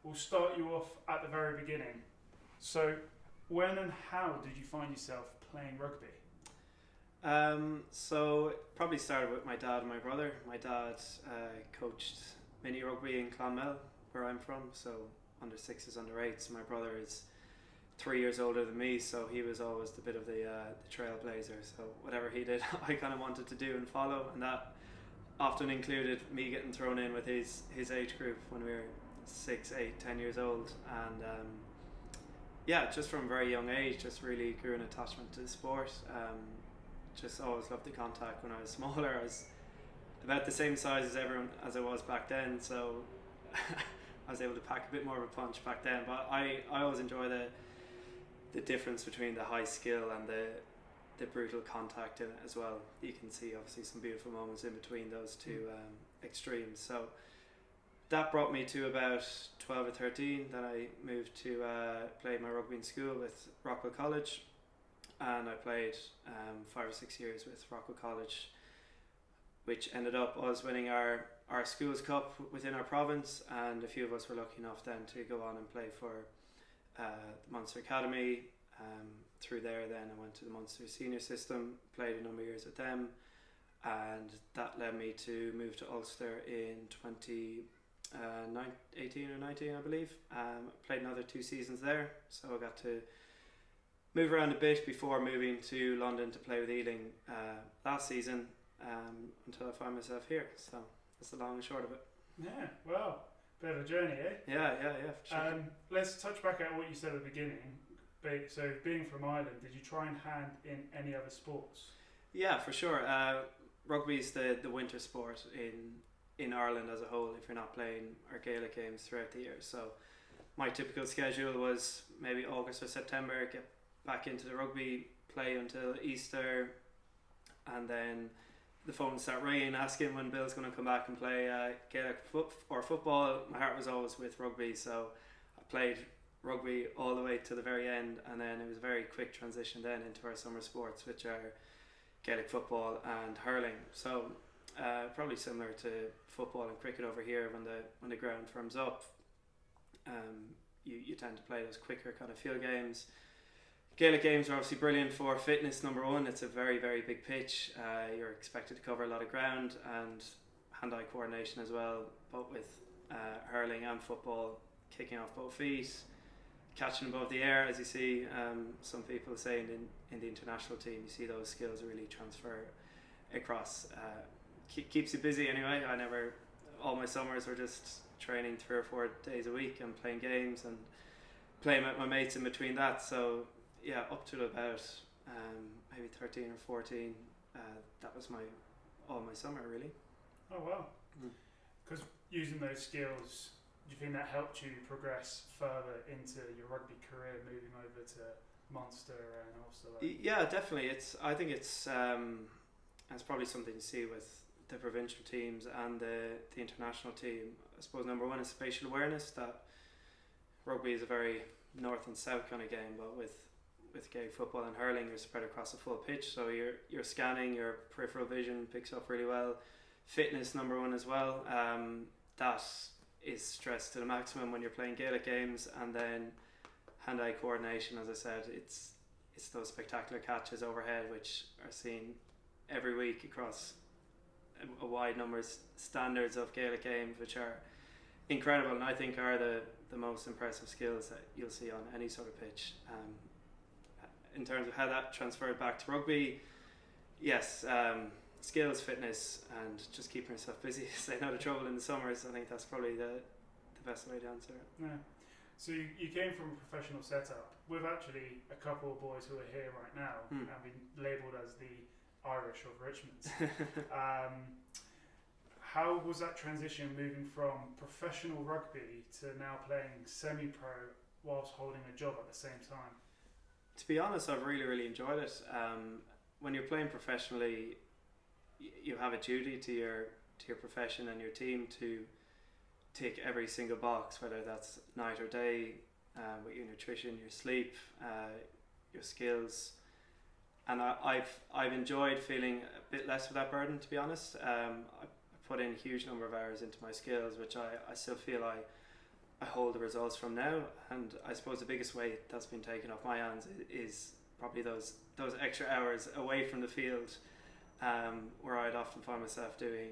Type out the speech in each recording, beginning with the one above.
we'll start you off at the very beginning. So, when and how did you find yourself playing rugby? So it probably started with my dad and my brother. My dad coached mini rugby in Clonmel, where I'm from, so under sixes, under eights. My brother is 3 years older than me, so he was always the bit of the trailblazer. So whatever he did, I kind of wanted to do and follow, and that often included me getting thrown in with his age group when we were 6, 8, 10 years old, and yeah, just from a very young age, just really grew an attachment to the sport. Just always loved the contact. When I was smaller, I was about the same size as everyone as I was back then, so I was able to pack a bit more of a punch back then. But I always enjoy the difference between the high skill and the brutal contact in it as well. You can see obviously some beautiful moments in between those two extremes. So that brought me to about 12 or 13. Then I moved to play my rugby in school with Rockwell College, and I played 5 or 6 years with Rockwell College, which ended up us winning our schools cup within our province, and a few of us were lucky enough then to go on and play for the Munster Academy. Through there then I went to the Munster senior system, played a number of years with them, and that led me to move to Ulster in 2018 or 19, I believe. Played another 2 seasons there, so I got to move around a bit before moving to London to play with Ealing last season, until I find myself here. So that's the long and short of it. Yeah, well, bit of a journey, eh? Yeah, for sure. Let's touch back at what you said at the beginning. So, being from Ireland, did you try and hand in any other sports? Yeah, for sure. Rugby is the winter sport in Ireland as a whole, if you're not playing our Gaelic games throughout the year. So my typical schedule was maybe August or September, get back into the rugby, play until Easter, and then the phone would start ringing asking when Bill's going to come back and play Gaelic or football. My heart was always with rugby, so I played rugby all the way to the very end, and then it was a very quick transition then into our summer sports, which are Gaelic football and hurling. So probably similar to football and cricket over here, when the ground firms up, you tend to play those quicker kind of field games. Gaelic games are obviously brilliant for fitness. Number one, it's a very, very big pitch. You're expected to cover a lot of ground, and hand-eye coordination as well, both with hurling and football, kicking off both feet, catching above the air, as you see some people saying in the international team. You see those skills really transfer across. Keeps you busy anyway. All my summers were just training 3 or 4 days a week and playing games and playing with my mates in between that. So yeah, up to about maybe 13 or 14, that was all my summer really. Oh wow. Because using those skills, do you think that helped you progress further into your rugby career, moving over to Munster and also Yeah, definitely. I think it's probably something you see with the provincial teams and the international team. I suppose number one is spatial awareness, that rugby is a very north and south kind of game, but with Gaelic football and hurling, you're spread across a full pitch, so you're scanning, your peripheral vision picks up really well. Fitness, number one as well. That is stressed to the maximum when you're playing Gaelic games, and then hand-eye coordination, as I said, it's those spectacular catches overhead which are seen every week across a wide number of standards of Gaelic games, which are incredible, and I think are the most impressive skills that you'll see on any sort of pitch. In terms of how that transferred back to rugby, yes, skills, fitness, and just keeping yourself busy, staying out of trouble in the summers. I think that's probably the best way to answer it. Yeah. So you came from a professional setup. We've actually a couple of boys who are here right now have been labelled as the Irish of Richmond. How was that transition moving from professional rugby to now playing semi-pro whilst holding a job at the same time? To be honest, I've really, really enjoyed it. When you're playing professionally, you have a duty to your profession and your team to tick every single box, whether that's night or day, with your nutrition, your sleep, your skills. And I've enjoyed feeling a bit less of that burden, to be honest. I put in a huge number of hours into my skills, which I still feel I hold the results from now. And I suppose the biggest weight that's been taken off my hands is probably those extra hours away from the field, where I'd often find myself doing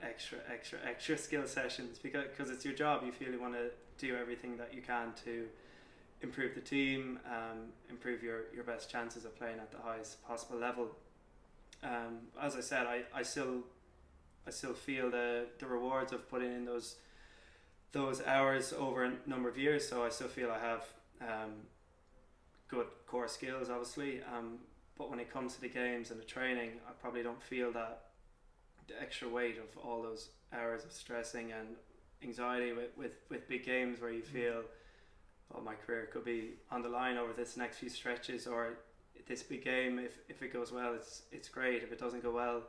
extra skill sessions because it's your job. You feel you want to do everything that you can to improve the team, improve your best chances of playing at the highest possible level. As I said, I still feel the rewards of putting in those hours over a number of years. So I still feel I have good core skills, obviously. But when it comes to the games and the training, I probably don't feel that the extra weight of all those hours of stressing and anxiety with big games where you feel, oh, my career could be on the line over this next few stretches, or this big game, if it goes well, it's great. If it doesn't go well,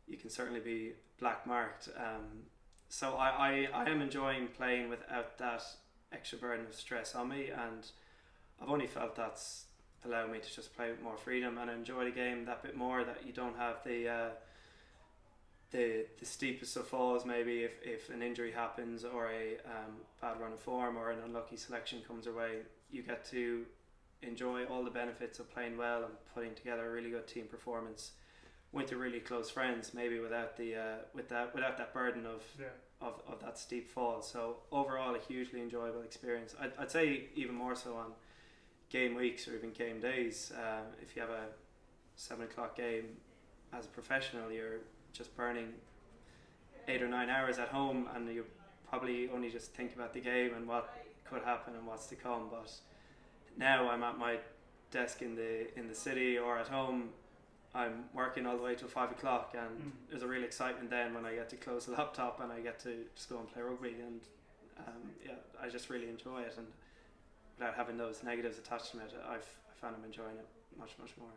you can certainly be black marked. So I am enjoying playing without that extra burden of stress on me, and I've only felt that's allowed me to just play with more freedom and enjoy the game that bit more, that you don't have the steepest of falls maybe if an injury happens or a bad run of form or an unlucky selection comes your way. You get to enjoy all the benefits of playing well and putting together a really good team performance with your really close friends, maybe without that burden of that steep fall. So overall, a hugely enjoyable experience. I'd say even more so on game weeks or even game days. If you have a 7 o'clock game as a professional, you're just burning 8 or 9 hours at home, and you probably only just think about the game and what could happen and what's to come. But now I'm at my desk in the city or at home, I'm working all the way till 5 o'clock, and there's a real excitement then when I get to close the laptop and I get to just go and play rugby, and I just really enjoy it, and without having those negatives attached to it, I found I'm enjoying it much more.